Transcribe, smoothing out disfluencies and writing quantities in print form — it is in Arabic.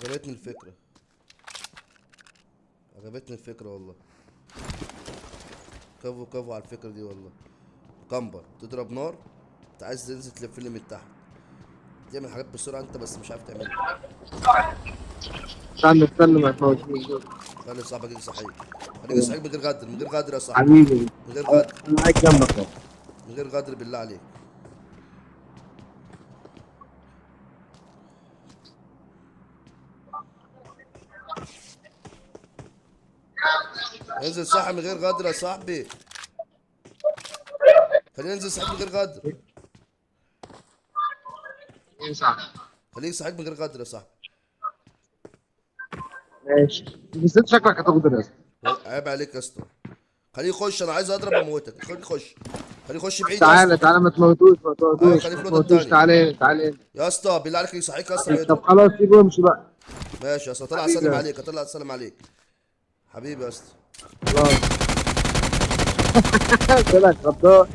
عجبتني الفكرة، عجبتني الفكرة والله. كفو كفو على الفكرة دي والله. كمبر تضرب نار، انت عايز تنزل تلف لي من تحت، تعمل حاجات بسرعة انت بس مش عارف تعملها. استنى استنى ما تموتنيش دول. خلي صاحبك يجي صحيح، خليه يجي صحيح من غير غدر، من غير غدر يا صاحبي، حبيبي من غير انا غدر، معاك جنبك اهو. من غير غدر بالله عليك. انزل صح من غير غدر يا صاحبي، خلينا ننزل صحيح من غير غدر، ايه صح. خليه يجي صحيح من غير غدر يا صاحبي. ماشي بس انت شكلك هتاخد الرزق. عيب عليك يا اسطى، خليه يخش، انا عايز اضرب اموتك، خليه يخش، خليه يخش بعيد يا اسطى. تعالى تعالى ما تموتوش ما ايوه تموتوش خليه ما في الاوضه تموتوش التانيه. تعالى تعالى. يا اسطى بالله عليك يصحيك يا اسطى طب يضرب. خلاص سيبه وامشي بقى. ماشي يا اسطى، طلع حبيبي اسلم يا عليك، اسطى. طلع اسلم عليك حبيبي يا اسطى. خلاص. طلعت غدار.